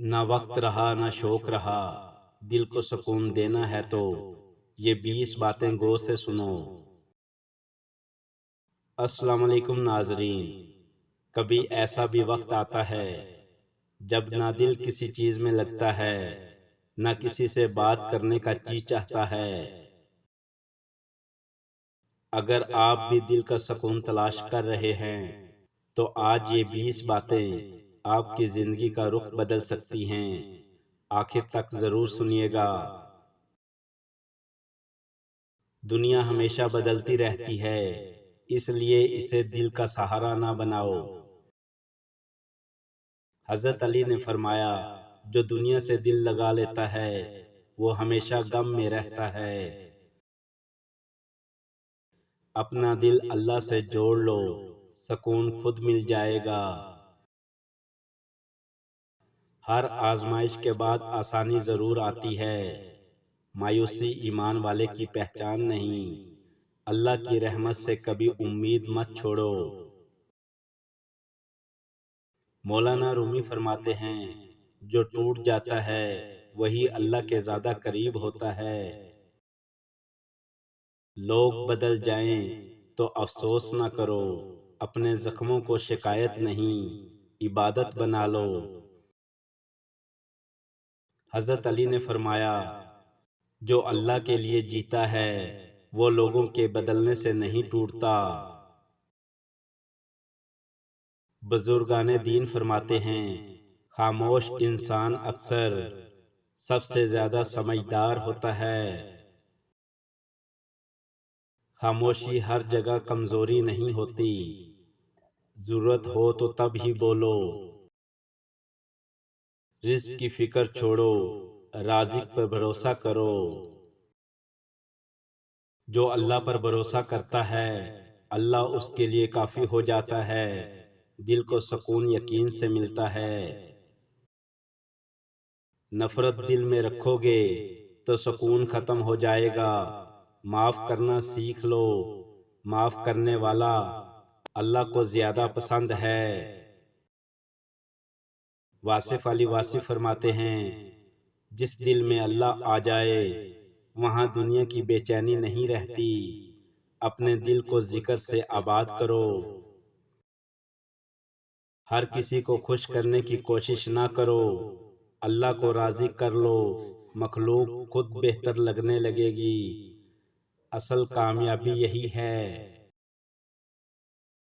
نہ وقت رہا نہ شوق رہا، دل کو سکون دینا ہے تو یہ 20 باتیں غور سے سنو۔ السلام علیکم ناظرین، کبھی ایسا بھی وقت آتا ہے جب نہ دل کسی چیز میں لگتا ہے، نہ کسی سے بات کرنے کا جی چاہتا ہے۔ اگر آپ بھی دل کا سکون تلاش کر رہے ہیں تو آج یہ 20 باتیں آپ کی زندگی کا رخ بدل سکتی ہیں۔ آخر تک ضرور سنیے گا۔ دنیا ہمیشہ بدلتی رہتی ہے، اس لیے اسے دل کا سہارا نہ بناؤ۔ حضرت علی نے فرمایا، جو دنیا سے دل لگا لیتا ہے وہ ہمیشہ غم میں رہتا ہے۔ اپنا دل اللہ سے جوڑ لو، سکون خود مل جائے گا۔ ہر آزمائش کے بعد آسانی ضرور آتی ہے، مایوسی ایمان والے کی پہچان نہیں۔ اللہ کی رحمت سے کبھی امید مت چھوڑو۔ مولانا رومی فرماتے ہیں، جو ٹوٹ جاتا ہے وہی اللہ کے زیادہ قریب ہوتا ہے۔ لوگ بدل جائیں تو افسوس نہ کرو، اپنے زخموں کو شکایت نہیں، عبادت بنا لو۔ حضرت علی نے فرمایا، جو اللہ کے لیے جیتا ہے وہ لوگوں کے بدلنے سے نہیں ٹوٹتا۔ بزرگان دین فرماتے ہیں، خاموش انسان اکثر سب سے زیادہ سمجھدار ہوتا ہے۔ خاموشی ہر جگہ کمزوری نہیں ہوتی، ضرورت ہو تو تب ہی بولو۔ رزق کی فکر چھوڑو، رازق پر بھروسہ کرو۔ جو اللہ پر بھروسہ کرتا ہے اللہ اس کے لیے کافی ہو جاتا ہے، دل کو سکون یقین سے ملتا ہے۔ نفرت دل میں رکھو گے تو سکون ختم ہو جائے گا۔ معاف کرنا سیکھ لو، معاف کرنے والا اللہ کو زیادہ پسند ہے۔ واصف علی واصف فرماتے ہیں، جس دل میں اللہ آ جائے وہاں دنیا کی بے چینی نہیں رہتی۔ اپنے دل کو ذکر سے آباد کرو۔ ہر کسی کو خوش کرنے کی کوشش نہ کرو، اللہ کو راضی کر لو، مخلوق خود بہتر لگنے لگے گی۔ اصل کامیابی یہی ہے۔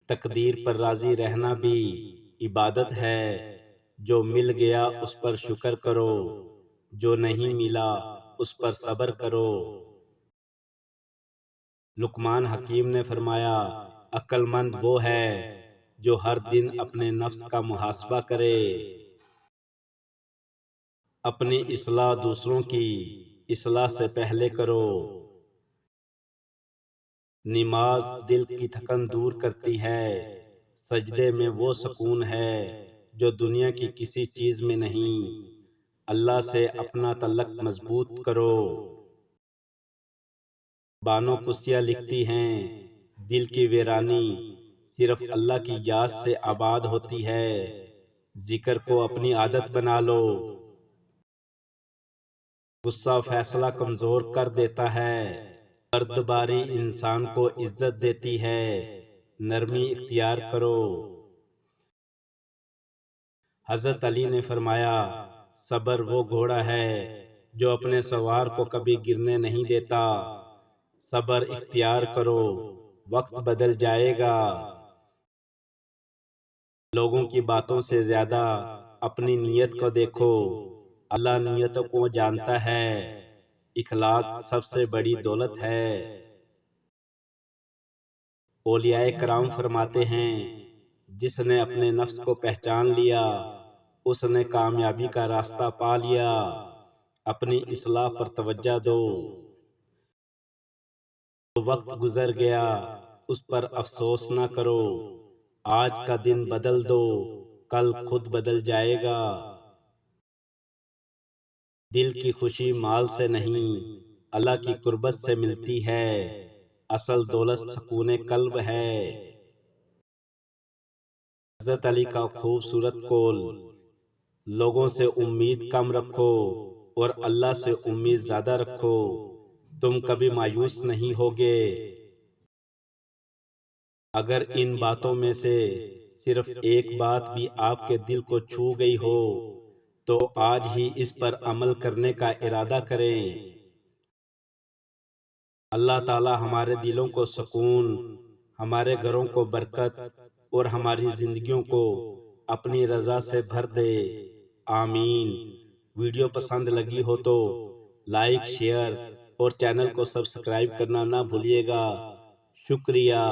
تقدیر پر راضی رہنا بھی عبادت ہے۔ جو مل گیا اس پر شکر کرو، جو نہیں ملا اس پر صبر کرو۔ لقمان حکیم نے فرمایا، عقل مند وہ ہے جو ہر دن اپنے نفس کا محاسبہ کرے۔ اپنی اصلاح دوسروں کی اصلاح سے پہلے کرو۔ نماز دل کی تھکن دور کرتی ہے، سجدے میں وہ سکون ہے جو دنیا کی کسی چیز میں نہیں۔ اللہ سے اپنا تعلق مضبوط کرو۔ بانو قدسیہ لکھتی ہیں، دل کی ویرانی صرف اللہ کی یاد سے آباد ہوتی ہے۔ ذکر کو اپنی عادت بنا لو۔ غصہ فیصلہ کمزور کر دیتا ہے، بردباری انسان کو عزت دیتی ہے۔ نرمی اختیار کرو۔ حضرت علی نے فرمایا، صبر وہ گھوڑا ہے جو اپنے سوار کو کبھی گرنے نہیں دیتا۔ صبر اختیار کرو، وقت بدل جائے گا۔ لوگوں کی باتوں سے زیادہ اپنی نیت کو دیکھو، اللہ نیتوں کو جانتا ہے۔ اخلاق سب سے بڑی دولت ہے۔ اولیاء کرام فرماتے ہیں، جس نے اپنے نفس کو پہچان لیا اس نے کامیابی کا راستہ پا لیا۔ اپنی اصلاح پر توجہ دو۔ وقت گزر گیا اس پر افسوس نہ کرو، آج کا دن بدل دو، کل خود بدل جائے گا۔ دل کی خوشی مال سے نہیں اللہ کی قربت سے ملتی ہے۔ اصل دولت سکون قلب ہے۔ حضرت علی کا خوبصورت قول، لوگوں سے امید کم رکھو اور اللہ سے امید زیادہ رکھو، تم کبھی مایوس نہیں ہوگے۔ اگر ان باتوں میں سے صرف ایک بات بھی آپ کے دل کو چھو گئی ہو تو آج ہی اس پر عمل کرنے کا ارادہ کریں۔ اللہ تعالی ہمارے دلوں کو سکون، ہمارے گھروں کو برکت اور ہماری زندگیوں کو اپنی رضا سے بھر دے، آمین۔ ویڈیو پسند لگی ہو تو لائک، شیئر اور چینل کو سبسکرائب کرنا نہ بھولیے گا۔ شکریہ۔